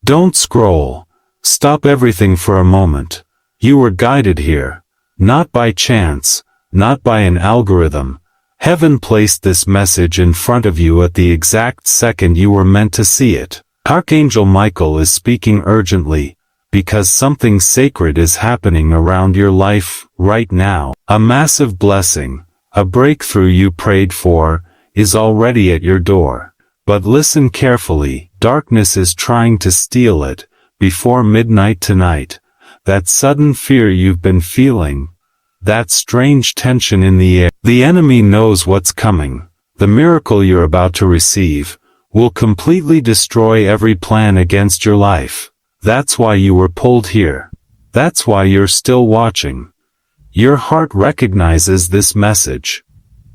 Don't scroll. Stop everything for a moment. You were guided here. Not by chance, not by an algorithm. Heaven placed this message in front of you at the exact second you were meant to see it. Archangel Michael is speaking urgently, because something sacred is happening around your life right now. A massive blessing, a breakthrough you prayed for, is already at your door. But listen carefully, darkness is trying to steal it, before midnight tonight. That sudden fear you've been feeling, that strange tension in the air. The enemy knows what's coming. The miracle you're about to receive will completely destroy every plan against your life. That's why you were pulled here. That's why you're still watching. Your heart recognizes this message.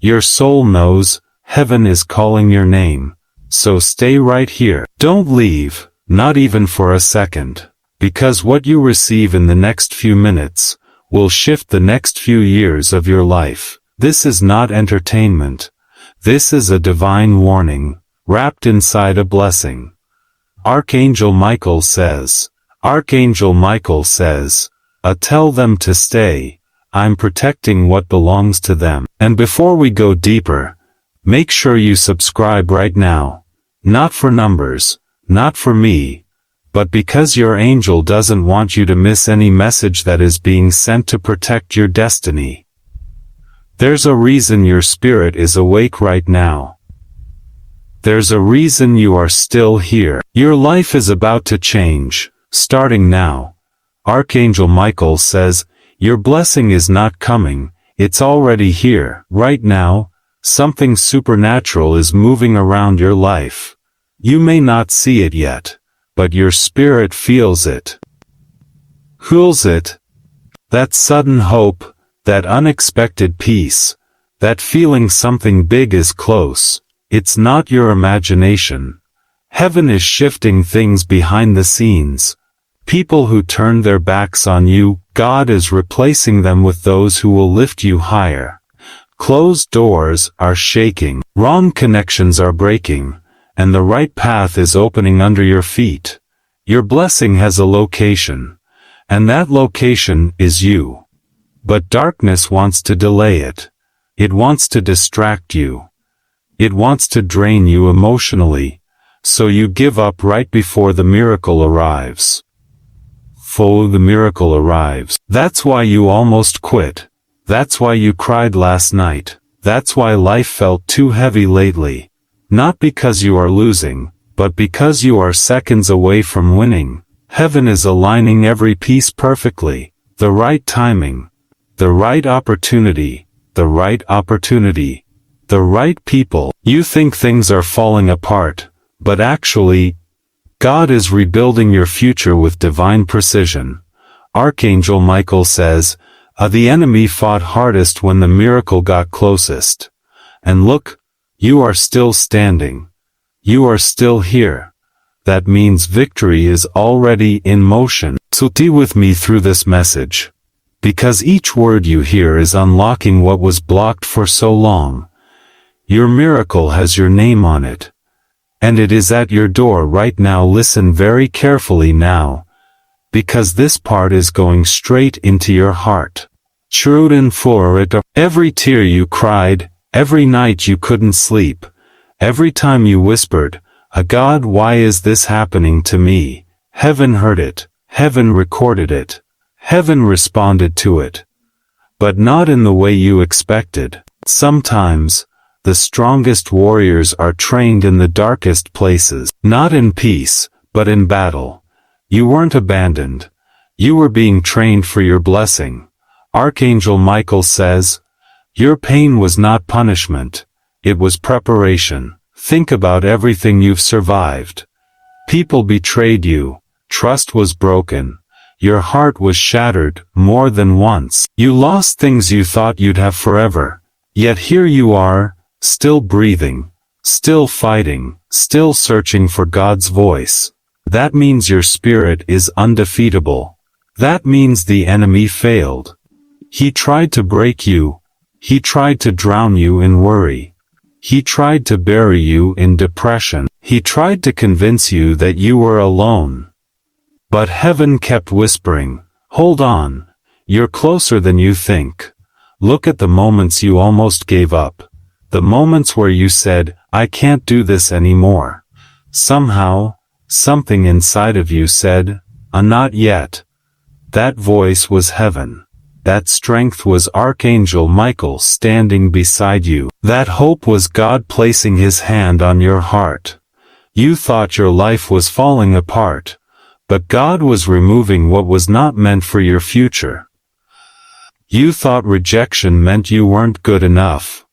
Your soul knows heaven is calling your name. So stay right here. Don't leave, not even for a second. Because what you receive in the next few minutes will shift the next few years of your life. This is not entertainment. This is a divine warning, wrapped inside a blessing. Archangel Michael says, tell them to stay. I'm protecting what belongs to them. And before we go deeper, make sure you subscribe right now. Not for numbers, not for me, but because your angel doesn't want you to miss any message that is being sent to protect your destiny. There's a reason your spirit is awake right now. There's a reason you are still here. Your life is about to change, starting now. Archangel Michael says, your blessing is not coming, it's already here. Right now, something supernatural is moving around your life. You may not see it yet, but your spirit feels it. Feels it. That sudden hope, that unexpected peace, that feeling something big is close. It's not your imagination. Heaven is shifting things behind the scenes. People who turned their backs on you, God is replacing them with those who will lift you higher. Closed doors are shaking, wrong connections are breaking, and the right path is opening under your feet. Your blessing has a location, and that location is you. But darkness wants to delay it. It wants to distract you. It wants to drain you emotionally, so you give up right before the miracle arrives. The miracle arrives. That's why you almost quit. That's why you cried last night. That's why life felt too heavy lately. Not because you are losing, but because you are seconds away from winning. Heaven is aligning every piece perfectly. The right timing. The right opportunity. The right opportunity. The right people. You think things are falling apart, but actually, God is rebuilding your future with divine precision. Archangel Michael says, the enemy fought hardest when the miracle got closest. And look, you are still standing. You are still here. That means victory is already in motion. So stay with me through this message. Because each word you hear is unlocking what was blocked for so long. Your miracle has your name on it. And it is at your door right now. Listen very carefully now. Because this part is going straight into your heart. Every tear you cried, every night you couldn't sleep, every time you whispered, God, why is this happening to me? Heaven heard it, heaven recorded it, heaven responded to it. But not in the way you expected. Sometimes, the strongest warriors are trained in the darkest places, not in peace, but in battle. You weren't abandoned. You were being trained for your blessing. Archangel Michael says, your pain was not punishment. It was preparation. Think about everything you've survived. People betrayed you. Trust was broken. Your heart was shattered more than once. You lost things you thought you'd have forever. Yet here you are, still breathing, still fighting, still searching for God's voice. That means your spirit is undefeatable. That means the enemy failed. He tried to break you. He tried to drown you in worry. He tried to bury you in depression. He tried to convince you that you were alone. But heaven kept whispering, hold on, you're closer than you think. Look at the moments you almost gave up. The moments where you said, I can't do this anymore. Somehow, something inside of you said, not yet. That voice was heaven. That strength was Archangel Michael standing beside you. That hope was God placing his hand on your heart. You thought your life was falling apart, but God was removing what was not meant for your future. You thought rejection meant you weren't good enough,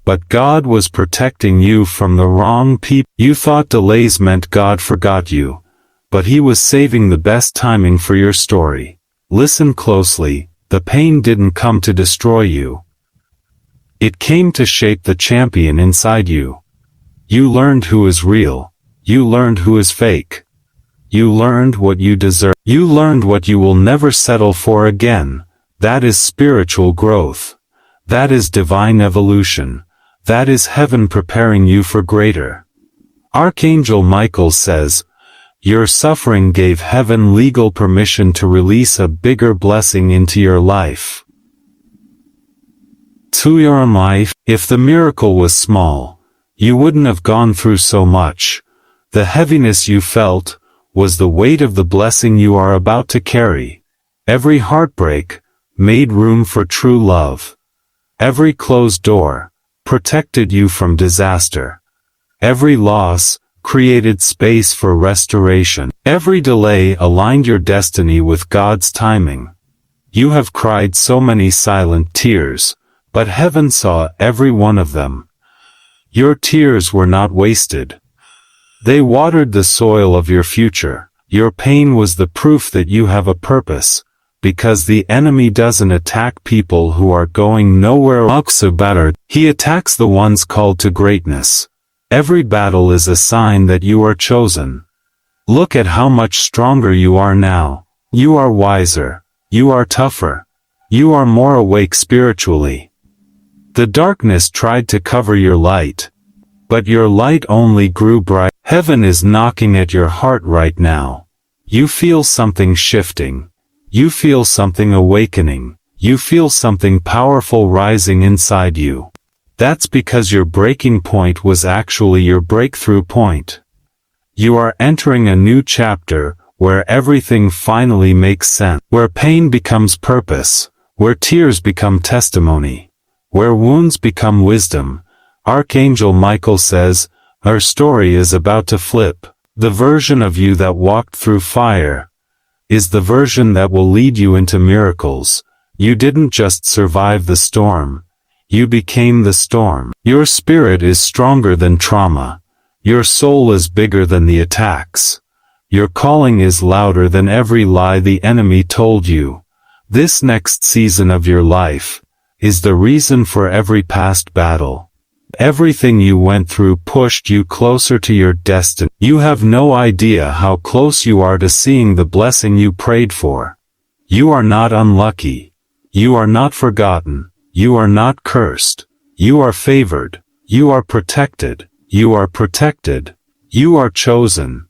but God was protecting you from the wrong people. You thought delays meant God forgot you, but he was saving the best timing for your story. Listen closely. The pain didn't come to destroy you. It came to shape the champion inside you. You learned who is real. You learned who is fake. You learned what you deserve. You learned what you will never settle for again. That is spiritual growth. That is divine evolution. That is heaven preparing you for greater. Archangel Michael says, your suffering gave heaven legal permission to release a bigger blessing into your life. To your own life, if the miracle was small, you wouldn't have gone through so much. The heaviness you felt was the weight of the blessing you are about to carry. Every heartbreak made room for true love. Every closed door protected you from disaster. Every loss created space for restoration. Every delay aligned your destiny with God's timing. You have cried so many silent tears, but heaven saw every one of them. Your tears were not wasted. They watered the soil of your future. Your pain was the proof that you have a purpose, because the enemy doesn't attack people who are going nowhere else better. He attacks the ones called to greatness. Every battle is a sign that you are chosen. Look at how much stronger you are now. You are wiser. You are tougher. You are more awake spiritually. The darkness tried to cover your light, but your light only grew bright. Heaven is knocking at your heart right now. You feel something shifting. You feel something awakening. You feel something powerful rising inside you. That's because your breaking point was actually your breakthrough point. You are entering a new chapter, where everything finally makes sense, where pain becomes purpose, where tears become testimony, where wounds become wisdom. Archangel Michael says, our story is about to flip. The version of you that walked through fire is the version that will lead you into miracles. You didn't just survive the storm. You became the storm. Your spirit is stronger than trauma. Your soul is bigger than the attacks. Your calling is louder than every lie the enemy told you. This next season of your life is the reason for every past battle. Everything you went through pushed you closer to your destiny. You have no idea how close you are to seeing the blessing you prayed for. You are not unlucky. You are not forgotten. You are not cursed. You are favored. You are protected. You are protected. You are chosen.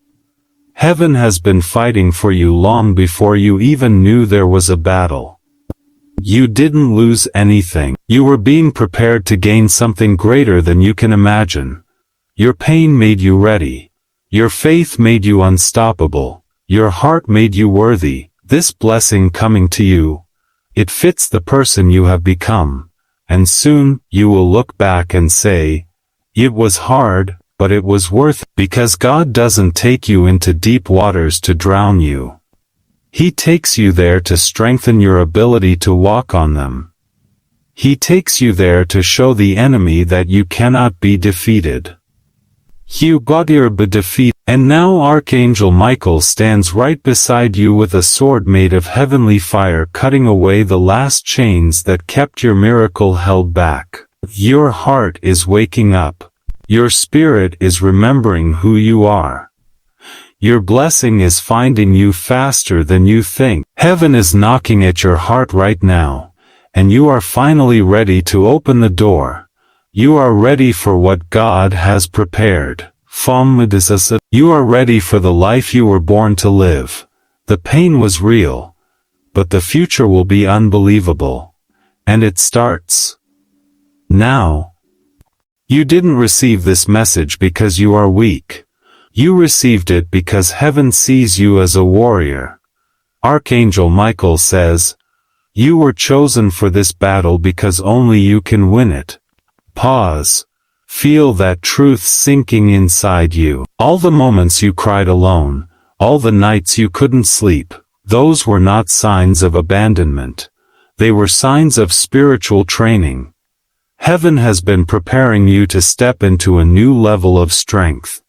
Heaven has been fighting for you long before you even knew there was a battle. You didn't lose anything. You were being prepared to gain something greater than you can imagine. Your pain made you ready. Your faith made you unstoppable. Your heart made you worthy. This blessing coming to you, it fits the person you have become, and soon you will look back and say, it was hard, but it was worth it, because God doesn't take you into deep waters to drown you. He takes you there to strengthen your ability to walk on them. He takes you there to show the enemy that you cannot be defeated. You got your defeat, and now Archangel Michael stands right beside you with a sword made of heavenly fire, cutting away the last chains that kept your miracle held back. Your heart is waking up. Your spirit is remembering who you are. Your blessing is finding you faster than you think. Heaven is knocking at your heart right now, and you are finally ready to open the door. You are ready for what God has prepared. You are ready for the life you were born to live. The pain was real, but the future will be unbelievable. And it starts now. You didn't receive this message because you are weak. You received it because heaven sees you as a warrior. Archangel Michael says, you were chosen for this battle because only you can win it. Pause. Feel that truth sinking inside you. All the moments you cried alone, all the nights you couldn't sleep, those were not signs of abandonment. They were signs of spiritual training. Heaven has been preparing you to step into a new level of strength.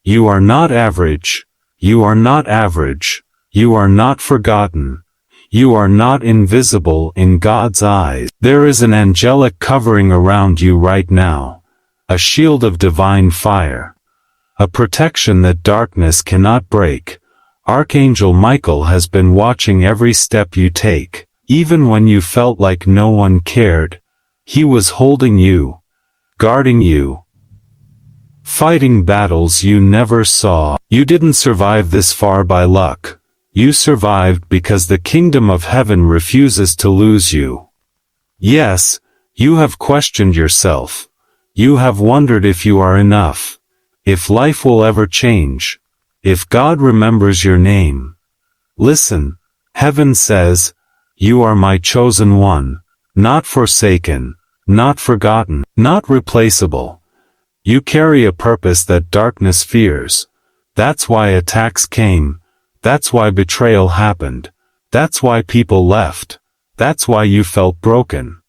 You are not average. You are not average. You are not forgotten. You are not invisible in God's eyes. There is an angelic covering around you right now. A shield of divine fire. A protection that darkness cannot break. Archangel Michael has been watching every step you take. Even when you felt like no one cared, he was holding you, guarding you, fighting battles you never saw. You didn't survive this far by luck. You survived because the kingdom of heaven refuses to lose you. Yes, you have questioned yourself. You have wondered if you are enough, if life will ever change, if God remembers your name. Listen, heaven says, you are my chosen one, not forsaken, not forgotten, not replaceable. You carry a purpose that darkness fears. That's why attacks came. That's why betrayal happened. That's why people left. That's why you felt broken.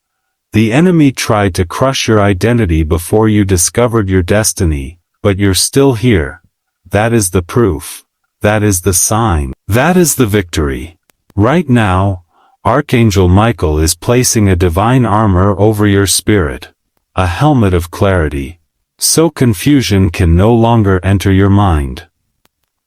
The enemy tried to crush your identity before you discovered your destiny, but you're still here. That is the proof. That is the sign. That is the victory. Right now, Archangel Michael is placing a divine armor over your spirit. A helmet of clarity. So confusion can no longer enter your mind.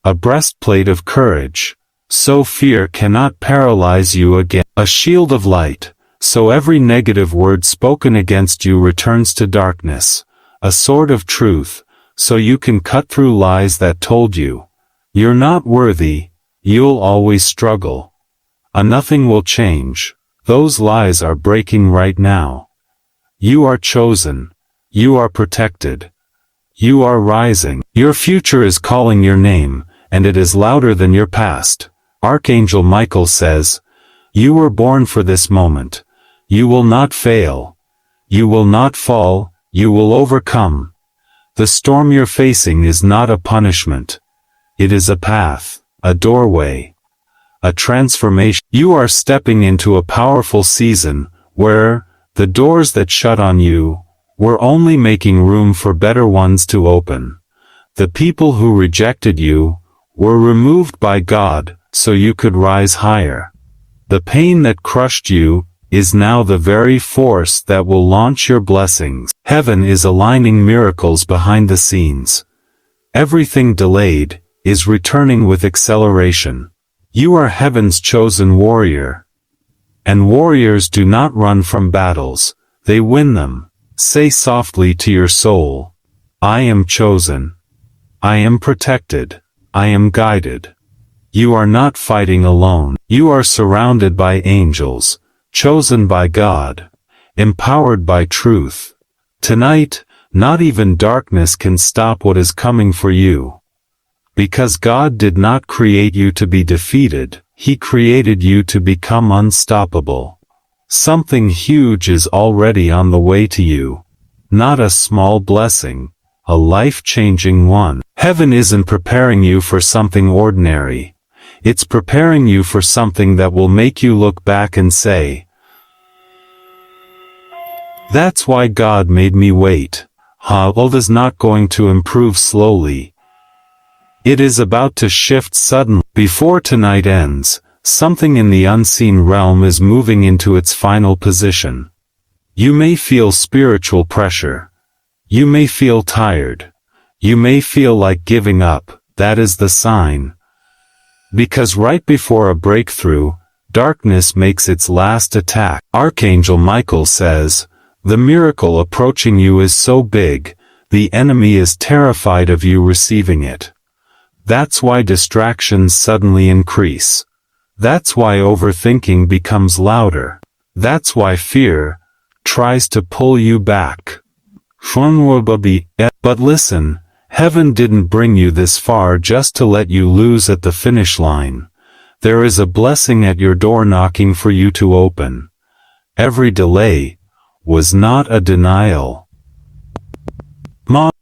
A breastplate of courage, so fear cannot paralyze you again. A shield of light, so every negative word spoken against you returns to darkness. A sword of truth, so you can cut through lies that told you, you're not worthy, you'll always struggle. Nothing will change. Those lies are breaking right now. You are chosen. You are protected. You are rising. Your future is calling your name, and it is louder than your past. Archangel Michael says, you were born for this moment. You will not fail. You will not fall. You will overcome. The storm you're facing is not a punishment. It is a path, a doorway, a transformation. You are stepping into a powerful season, where, the doors that shut on you, were only making room for better ones to open. The people who rejected you, were removed by God, so you could rise higher. The pain that crushed you, is now the very force that will launch your blessings. Heaven is aligning miracles behind the scenes. Everything delayed, is returning with acceleration. You are heaven's chosen warrior. And warriors do not run from battles, they win them. Say softly to your soul, I am chosen. I am protected. I am guided. You are not fighting alone. You are surrounded by angels, chosen by God, empowered by truth. Tonight, not even darkness can stop what is coming for you. Because God did not create you to be defeated, He created you to become unstoppable. Something huge is already on the way to you. Not a small blessing, a life-changing one. Heaven isn't preparing you for something ordinary. It's preparing you for something that will make you look back and say, that's why God made me wait. World is not going to improve slowly. It is about to shift suddenly. Before tonight ends, something in the unseen realm is moving into its final position. You may feel spiritual pressure. You may feel tired. You may feel like giving up. That is the sign. Because right before a breakthrough, darkness makes its last attack. Archangel Michael says, the miracle approaching you is so big, the enemy is terrified of you receiving it. That's why distractions suddenly increase. That's why overthinking becomes louder. That's why fear tries to pull you back. But listen, heaven didn't bring you this far just to let you lose at the finish line. There is a blessing at your door knocking for you to open. Every delay was not a denial.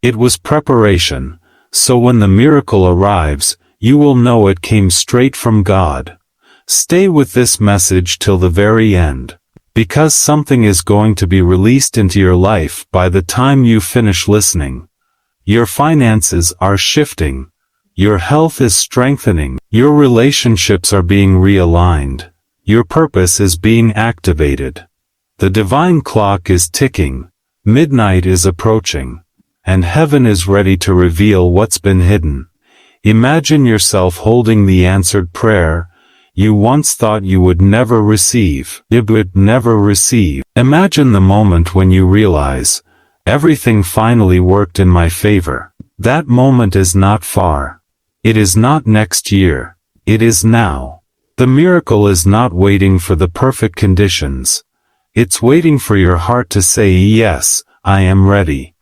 It was preparation, so when the miracle arrives, you will know it came straight from God. Stay with this message till the very end, because something is going to be released into your life by the time you finish listening. Your finances are shifting. Your health is strengthening. Your relationships are being realigned. Your purpose is being activated. The divine clock is ticking. Midnight is approaching. And heaven is ready to reveal what's been hidden. Imagine yourself holding the answered prayer you once thought you would never receive. Imagine the moment when you realize, everything finally worked in my favor. That moment is not far. It is not next year. It is now. The miracle is not waiting for the perfect conditions. It's waiting for your heart to say, yes, I am ready.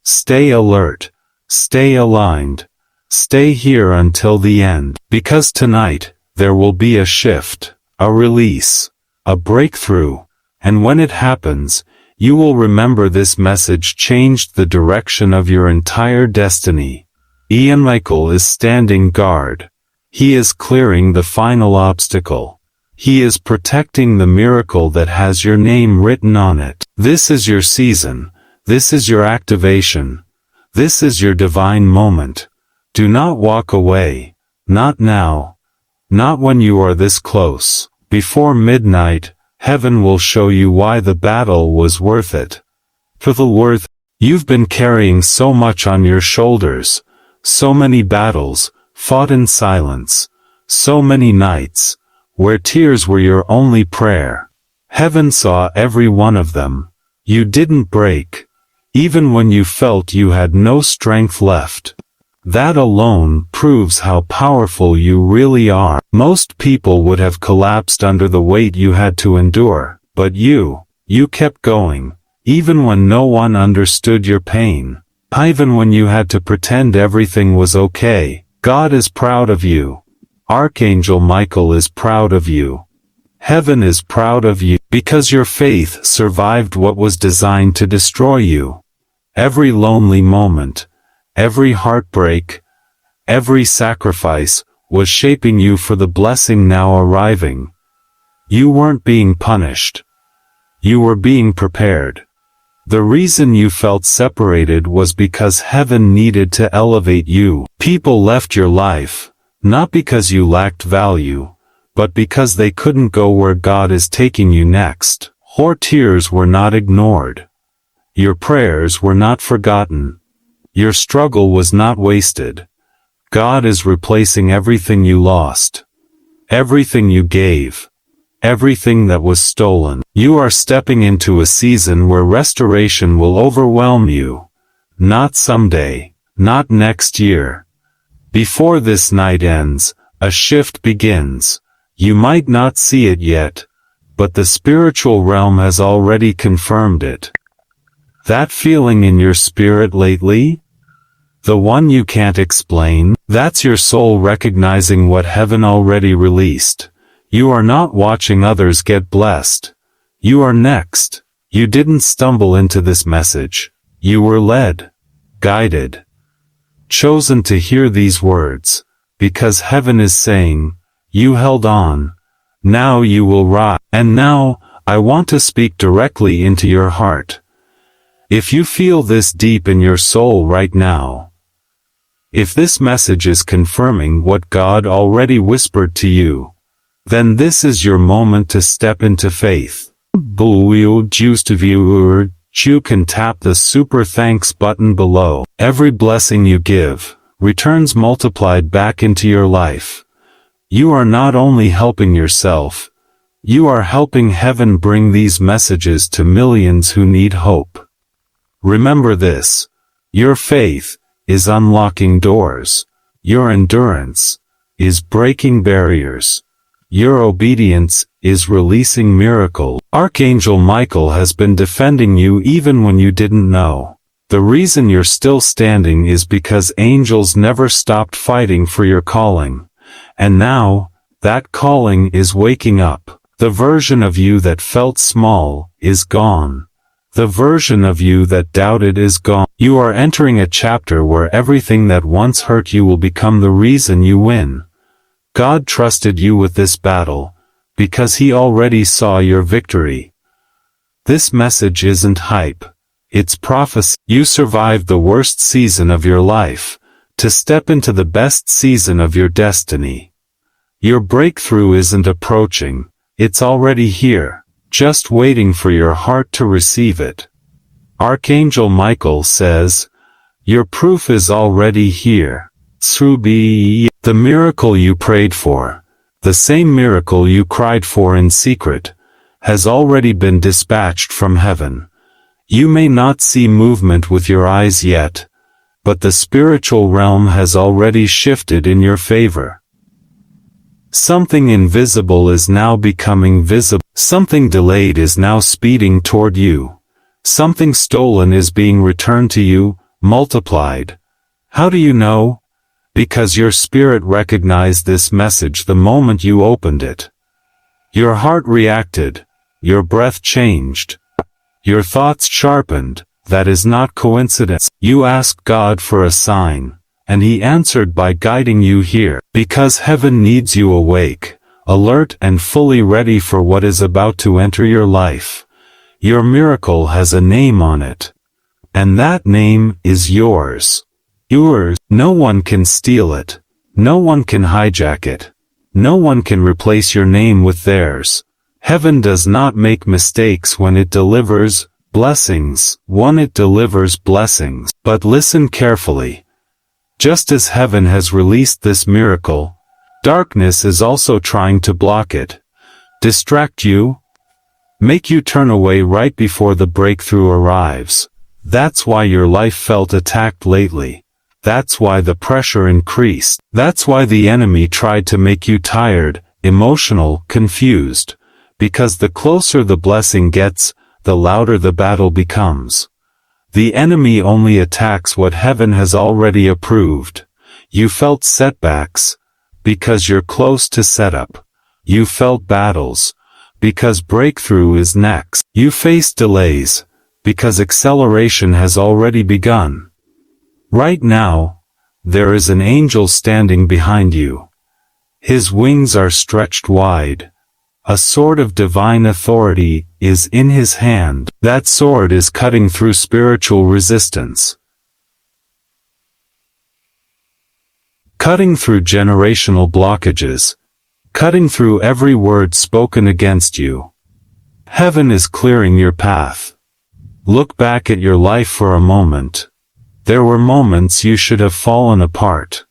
Stay alert. Stay aligned. Stay here until the end. Because tonight, there will be a shift, a release, a breakthrough, and when it happens, you will remember this message changed the direction of your entire destiny. Archangel Michael is standing guard. He is clearing the final obstacle. He is protecting the miracle that has your name written on it. This is your season. This is your activation. This is your divine moment. Do not walk away. Not now. Not when you are this close. Before midnight, heaven will show you why the battle was worth it. You've been carrying so much on your shoulders. So many battles, fought in silence. So many nights, where tears were your only prayer. Heaven saw every one of them. You didn't break. Even when you felt you had no strength left. That alone proves how powerful you really are. Most people would have collapsed under the weight you had to endure, but you kept going, even when no one understood your pain. Even when you had to pretend everything was okay. God is proud of you. Archangel Michael is proud of you. Heaven is proud of you, because your faith survived what was designed to destroy you. Every lonely moment, every heartbreak, every sacrifice, was shaping you for the blessing now arriving. You weren't being punished. You were being prepared. The reason you felt separated was because heaven needed to elevate you. People left your life, not because you lacked value, but because they couldn't go where God is taking you next. Your tears were not ignored. Your prayers were not forgotten. Your struggle was not wasted. God is replacing everything you lost. Everything you gave. Everything that was stolen. You are stepping into a season where restoration will overwhelm you. Not someday. Not next year. Before this night ends, a shift begins. You might not see it yet, but the spiritual realm has already confirmed it. That feeling in your spirit lately? The one you can't explain? That's your soul recognizing what heaven already released. You are not watching others get blessed. You are next. You didn't stumble into this message. You were led, guided, chosen to hear these words, because heaven is saying, you held on. Now you will rise. And now, I want to speak directly into your heart. If you feel this deep in your soul right now, if this message is confirming what God already whispered to you, then this is your moment to step into faith. You can tap the super thanks button below. Every blessing you give returns multiplied back into your life. You are not only helping yourself, you are helping heaven bring these messages to millions who need hope. Remember this. Your faith is unlocking doors. Your endurance is breaking barriers. Your obedience is releasing miracles. Archangel Michael has been defending you even when you didn't know. The reason you're still standing is because angels never stopped fighting for your calling. And now, that calling is waking up. The version of you that felt small is gone. The version of you that doubted is gone. You are entering a chapter where everything that once hurt you will become the reason you win. God trusted you with this battle, because He already saw your victory. This message isn't hype. It's prophecy. You survived the worst season of your life, to step into the best season of your destiny. Your breakthrough isn't approaching. It's already here, just waiting for your heart to receive it. Archangel Michael says, your proof is already here. The miracle you prayed for, the same miracle you cried for in secret, has already been dispatched from heaven. You may not see movement with your eyes yet, but the spiritual realm has already shifted in your favor. Something invisible is now becoming visible. Something delayed is now speeding toward you. Something stolen is being returned to you, multiplied. How do you know? Because your spirit recognized this message the moment you opened it. Your heart reacted. Your breath changed. Your thoughts sharpened. That is not coincidence. You asked God for a sign, and He answered by guiding you here, because heaven needs you awake, alert and fully ready for what is about to enter your life. Your miracle has a name on it. And that name is yours. Yours. No one can steal it. No one can hijack it. No one can replace your name with theirs. Heaven does not make mistakes when it delivers blessings. It delivers blessings. But listen carefully. Just as heaven has released this miracle, darkness is also trying to block it, distract you, make you turn away right before the breakthrough arrives. That's why your life felt attacked lately. That's why the pressure increased. That's why the enemy tried to make you tired, emotional, confused. Because the closer the blessing gets, the louder the battle becomes. The enemy only attacks what heaven has already approved. You felt setbacks, because you're close to setup. You felt battles, because breakthrough is next. You faced delays, because acceleration has already begun. Right now, there is an angel standing behind you. His wings are stretched wide. A sword of divine authority is in his hand. That sword is cutting through spiritual resistance. Cutting through generational blockages. Cutting through every word spoken against you. Heaven is clearing your path. Look back at your life for a moment. There were moments you should have fallen apart.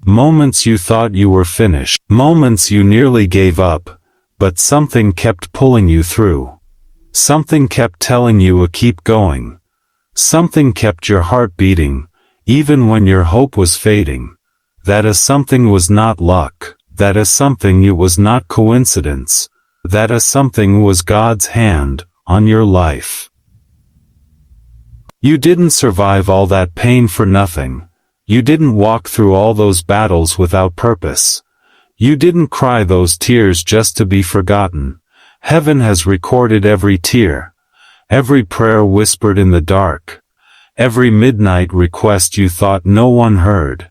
Moments you thought you were finished. Moments you nearly gave up. But something kept pulling you through. Something kept telling you to keep going. Something kept your heart beating, even when your hope was fading. That a something was not luck. That a something it was not coincidence. That a something was God's hand on your life. You didn't survive all that pain for nothing. You didn't walk through all those battles without purpose. You didn't cry those tears just to be forgotten. Heaven has recorded every tear, every prayer whispered in the dark, every midnight request you thought no one heard.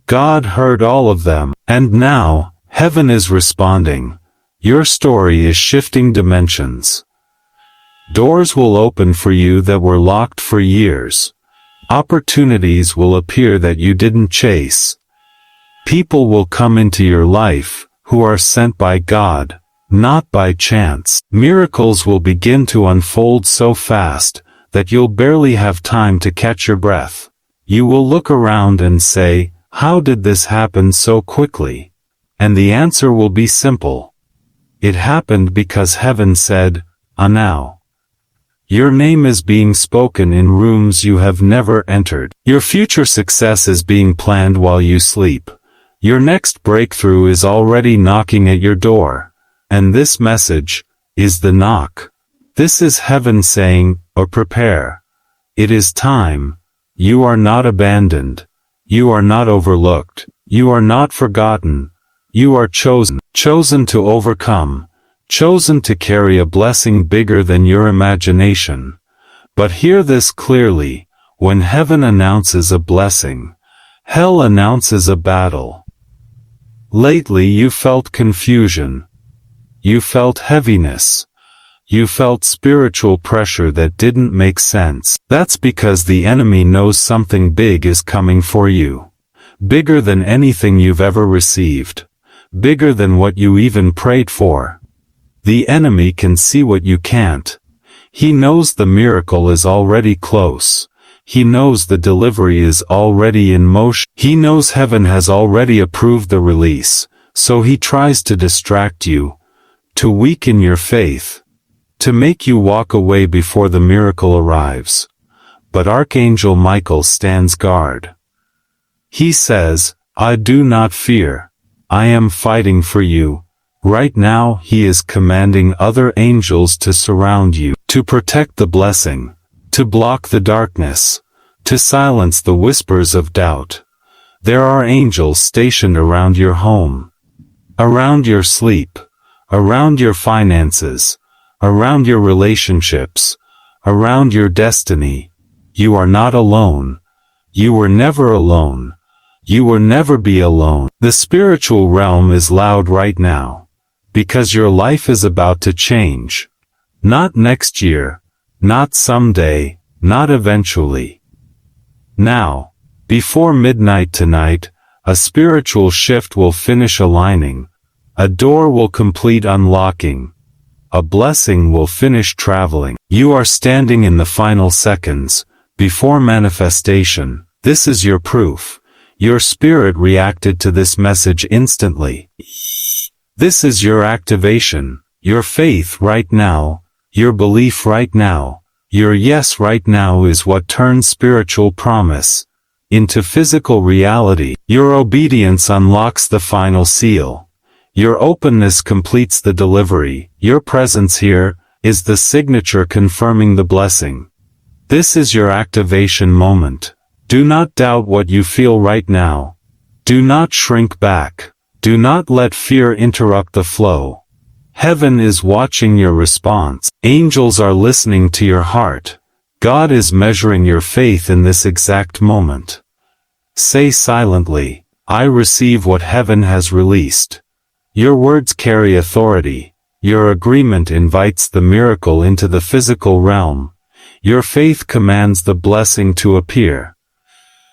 God heard all of them, and now, heaven is responding. Your story is shifting dimensions. Doors will open for you that were locked for years. Opportunities will appear that you didn't chase. People will come into your life, who are sent by God, not by chance. Miracles will begin to unfold so fast, that you'll barely have time to catch your breath. You will look around and say, how did this happen so quickly? And the answer will be simple. It happened because heaven said, now. Your name is being spoken in rooms you have never entered. Your future success is being planned while you sleep. Your next breakthrough is already knocking at your door. And this message is the knock. This is heaven saying, prepare. It is time. You are not abandoned. You are not overlooked. You are not forgotten. You are chosen. Chosen to overcome. Chosen to carry a blessing bigger than your imagination. But hear this clearly, when heaven announces a blessing, hell announces a battle. Lately you felt confusion. You felt heaviness. You felt spiritual pressure that didn't make sense. That's because the enemy knows something big is coming for you. Bigger than anything you've ever received. Bigger than what you even prayed for. The enemy can see what you can't. He knows the miracle is already close. He knows the delivery is already in motion. He knows heaven has already approved the release, so he tries to distract you, to weaken your faith, to make you walk away before the miracle arrives. But Archangel Michael stands guard. He says, I do not fear. I am fighting for you. Right now he is commanding other angels to surround you, to protect the blessing, to block the darkness, to silence the whispers of doubt. There are angels stationed around your home, around your sleep, around your finances, around your relationships, around your destiny. You are not alone. You were never alone. You will never be alone. The spiritual realm is loud right now. Because your life is about to change. Not next year, not someday, not eventually. Now, before midnight tonight, a spiritual shift will finish aligning. A door will complete unlocking. A blessing will finish traveling. You are standing in the final seconds, before manifestation. This is your proof. Your spirit reacted to this message instantly. This is your activation, your faith right now, your belief right now, your yes right now is what turns spiritual promise into physical reality. Your obedience unlocks the final seal. Your openness completes the delivery. Your presence here is the signature confirming the blessing. This is your activation moment. Do not doubt what you feel right now. Do not shrink back. Do not let fear interrupt the flow. Heaven is watching your response. Angels are listening to your heart. God is measuring your faith in this exact moment. Say silently, I receive what heaven has released. Your words carry authority. Your agreement invites the miracle into the physical realm. Your faith commands the blessing to appear.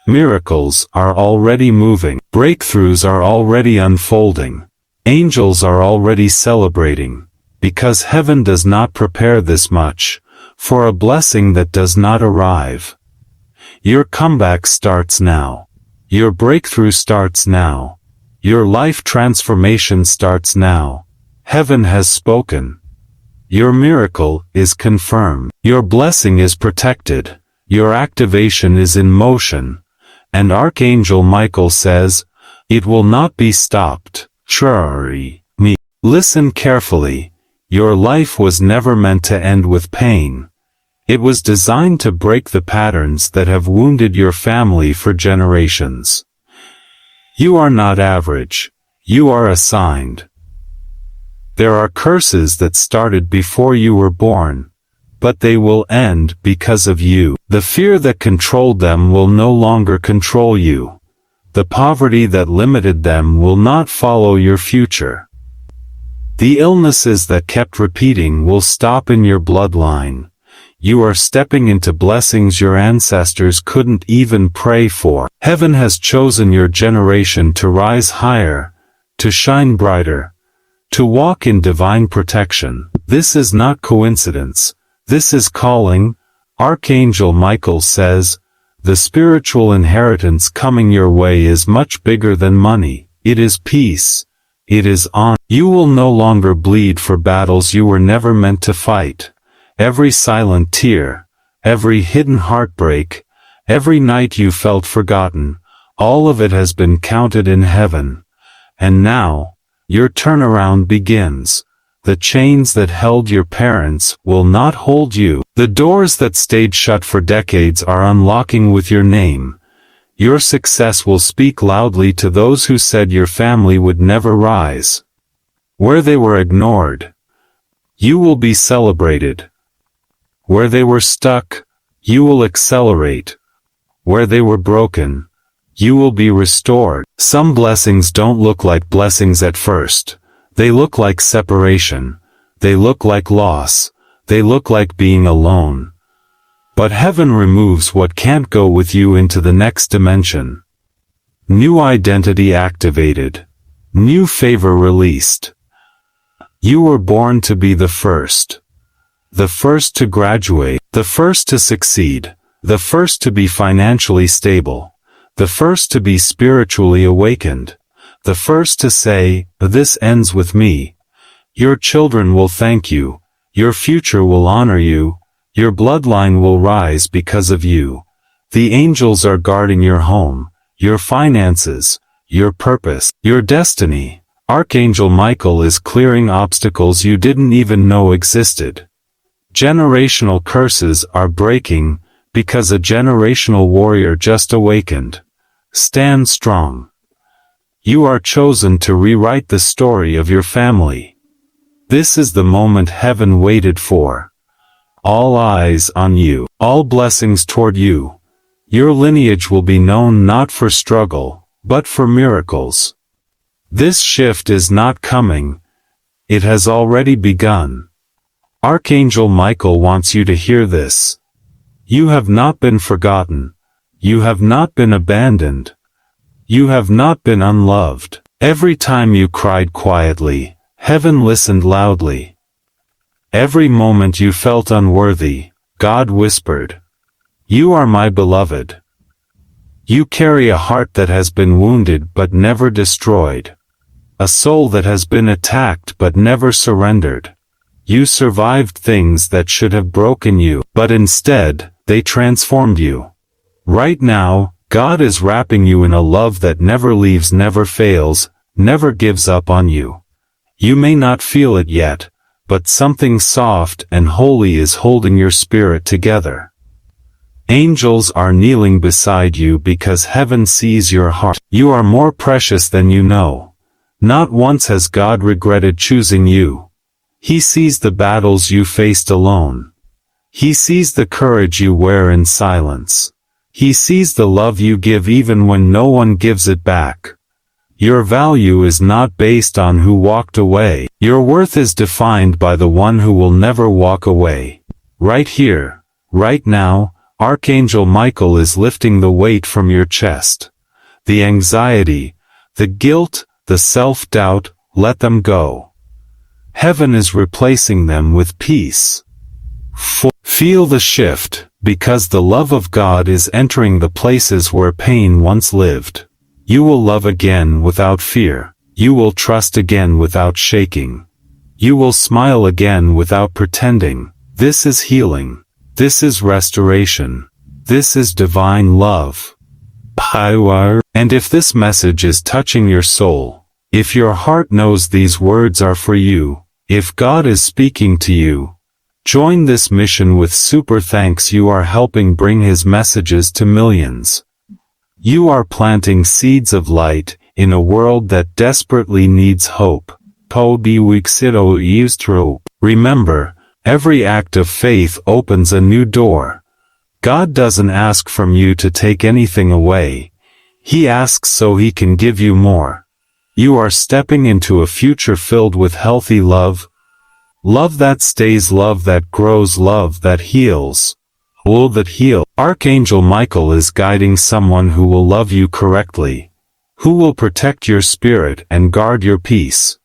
Miracles are already moving. Breakthroughs are already unfolding. Angels are already celebrating. Because heaven does not prepare this much for a blessing that does not arrive. Your comeback starts now. Your breakthrough starts now. Your life transformation starts now. Heaven has spoken. Your miracle is confirmed. Your blessing is protected. Your activation is in motion. And Archangel Michael says, it will not be stopped. Surely, me. Listen carefully. Your life was never meant to end with pain. It was designed to break the patterns that have wounded your family for generations. You are not average. You are assigned. There are curses that started before you were born. But they will end because of you. The fear that controlled them will no longer control you. The poverty that limited them will not follow your future. The illnesses that kept repeating will stop in your bloodline. You are stepping into blessings your ancestors couldn't even pray for. Heaven has chosen your generation to rise higher, to shine brighter, to walk in divine protection. This is not coincidence. This is calling. Archangel Michael says, the spiritual inheritance coming your way is much bigger than money. It is peace. It is honor. You will no longer bleed for battles you were never meant to fight. every silent tear, every hidden heartbreak, every night you felt forgotten, all of it has been counted in heaven. And now, your turnaround begins. The chains that held your parents will not hold you. The doors that stayed shut for decades are unlocking with your name. Your success will speak loudly to those who said your family would never rise. Where they were ignored, you will be celebrated. Where they were stuck, you will accelerate. Where they were broken, you will be restored. Some blessings don't look like blessings at first. They look like separation. They look like loss. They look like being alone. But heaven removes what can't go with you into the next dimension. New identity activated. New favor released. You were born to be the first. The first to graduate. The first to succeed. The first to be financially stable. The first to be spiritually awakened. The first to say, "This ends with me." Your children will thank you. Your future will honor you. Your bloodline will rise because of you. The angels are guarding your home, your finances, your purpose, your destiny. Archangel Michael is clearing obstacles you didn't even know existed. Generational curses are breaking, because a generational warrior just awakened. Stand strong. You are chosen to rewrite the story of your family. This is the moment heaven waited for. All eyes on you, all blessings toward you. Your lineage will be known not for struggle, but for miracles. This shift is not coming. It has already begun. Archangel Michael wants you to hear this. You have not been forgotten. You have not been abandoned. You have not been unloved. Every time you cried quietly, heaven listened loudly. Every moment you felt unworthy, God whispered, "You are my beloved." You carry a heart that has been wounded but never destroyed. A soul that has been attacked but never surrendered. You survived things that should have broken you, but instead, they transformed you. Right now, God is wrapping you in a love that never leaves, never fails, never gives up on you. You may not feel it yet, but something soft and holy is holding your spirit together. Angels are kneeling beside you because heaven sees your heart. You are more precious than you know. Not once has God regretted choosing you. He sees the battles you faced alone. He sees the courage you wear in silence. He sees the love you give even when no one gives it back. Your value is not based on who walked away. Your worth is defined by the one who will never walk away. Right here, right now, Archangel Michael is lifting the weight from your chest. The anxiety, the guilt, the self-doubt, let them go. Heaven is replacing them with peace. Feel the shift, because the love of God is entering the places where pain once lived. You will love again without fear. You will trust again without shaking. You will smile again without pretending. This is healing. This is restoration. This is divine love. And if this message is touching your soul, if your heart knows these words are for you, if God is speaking to you, join this mission with super thanks. You are helping bring His messages to millions. You are planting seeds of light in a world that desperately needs hope. Remember, every act of faith opens a new door. God doesn't ask from you to take anything away. He asks so He can give you more. You are stepping into a future filled with healthy love. Love that stays, love that grows, love that heals. Will that heal. Archangel Michael is guiding someone who will love you correctly, who will protect your spirit and guard your peace.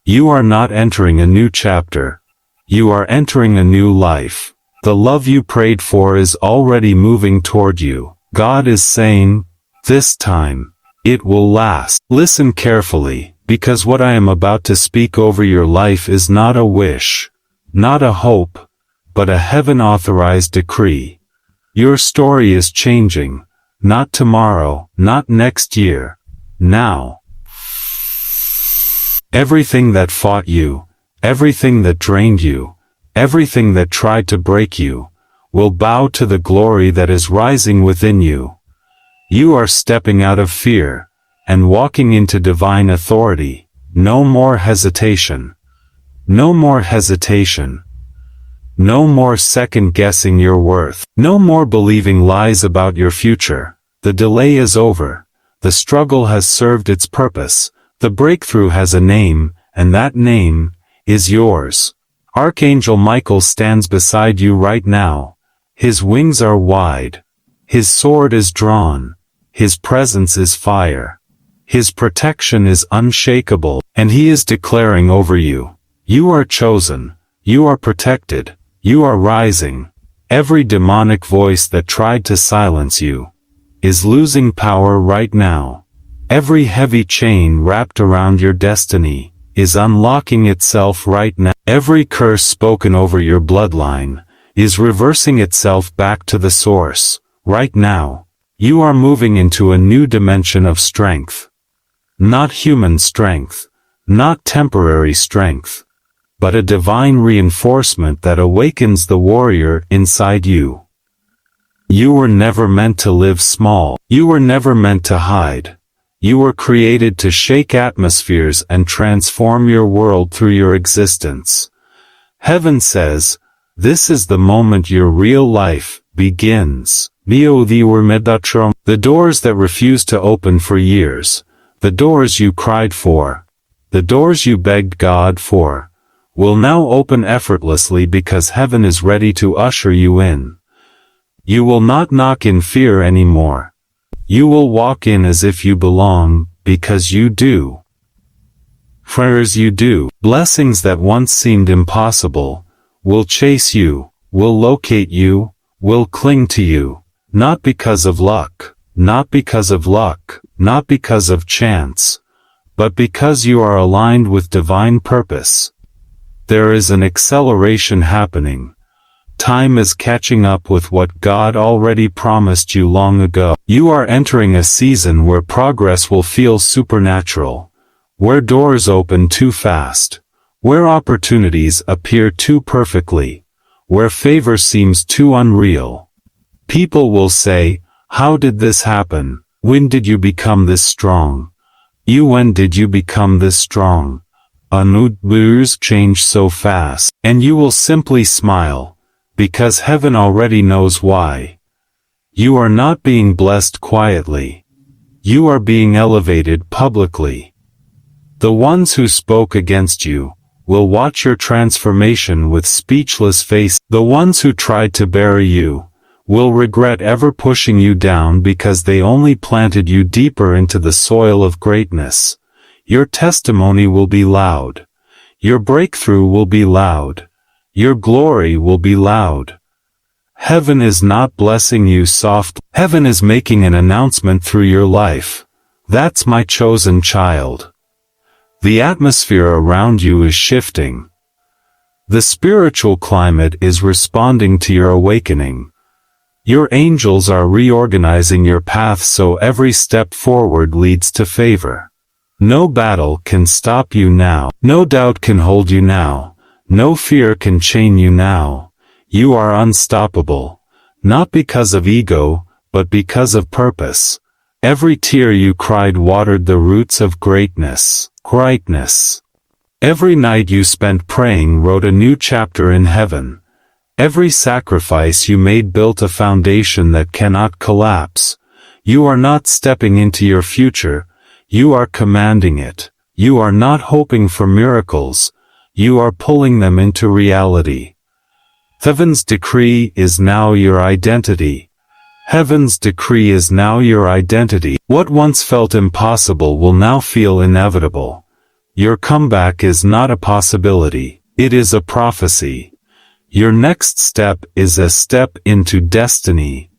You are not entering a new chapter. You are entering a new life. The love you prayed for is already moving toward you. God is saying, this time, it will last. Listen carefully, because what I am about to speak over your life is not a wish, not a hope, but a heaven-authorized decree. Your story is changing, not tomorrow, not next year, now. Everything that fought you, everything that drained you, everything that tried to break you, will bow to the glory that is rising within you. You are stepping out of fear, and walking into divine authority. No more hesitation. No more hesitation. No more second-guessing your worth. No more believing lies about your future. The delay is over. The struggle has served its purpose. The breakthrough has a name, and that name is yours. Archangel Michael stands beside you right now. His wings are wide. His sword is drawn. His presence is fire. His protection is unshakable, and he is declaring over you. You are chosen. You are protected. You are rising. Every demonic voice that tried to silence you is losing power right now. Every heavy chain wrapped around your destiny is unlocking itself right now. Every curse spoken over your bloodline is reversing itself back to the source. Right now, you are moving into a new dimension of strength. Not human strength, not temporary strength, but a divine reinforcement that awakens the warrior inside you. You were never meant to live small. You were never meant to hide. You were created to shake atmospheres and transform your world through your existence. Heaven says, this is the moment your real life begins. The doors that refused to open for years, the doors you cried for, the doors you begged God for, will now open effortlessly because heaven is ready to usher you in. You will not knock in fear anymore. You will walk in as if you belong, because you do. Prayers you do. Blessings that once seemed impossible will chase you, will locate you, will cling to you, not because of luck, not because of luck, not because of chance, but because you are aligned with divine purpose. There is an acceleration happening. Time is catching up with what God already promised you long ago. You are entering a season where progress will feel supernatural, where doors open too fast, where opportunities appear too perfectly, where favor seems too unreal. People will say, how did this happen? When did you become this strong? When did you become this strong? Moves change so fast, and you will simply smile, because heaven already knows why. You are not being blessed quietly. You are being elevated publicly. The ones who spoke against you will watch your transformation with speechless face. The ones who tried to bury you will regret ever pushing you down because they only planted you deeper into the soil of greatness. Your testimony will be loud. Your breakthrough will be loud. Your glory will be loud. Heaven is not blessing you soft. Heaven is making an announcement through your life. That's my chosen child. The atmosphere around you is shifting. The spiritual climate is responding to your awakening. Your angels are reorganizing your path so every step forward leads to favor. No battle can stop you now. No doubt can hold you now. No fear can chain you now. You are unstoppable. Not because of ego, but because of purpose. Every tear you cried watered the roots of greatness. Every night you spent praying wrote a new chapter in heaven. Every sacrifice you made built a foundation that cannot collapse. You are not stepping into your future. You are commanding it. You are not hoping for miracles. You are pulling them into reality. Heaven's decree is now your identity. Heaven's decree is now your identity. What once felt impossible will now feel inevitable. Your comeback is not a possibility. It is a prophecy. Your next step is a step into destiny.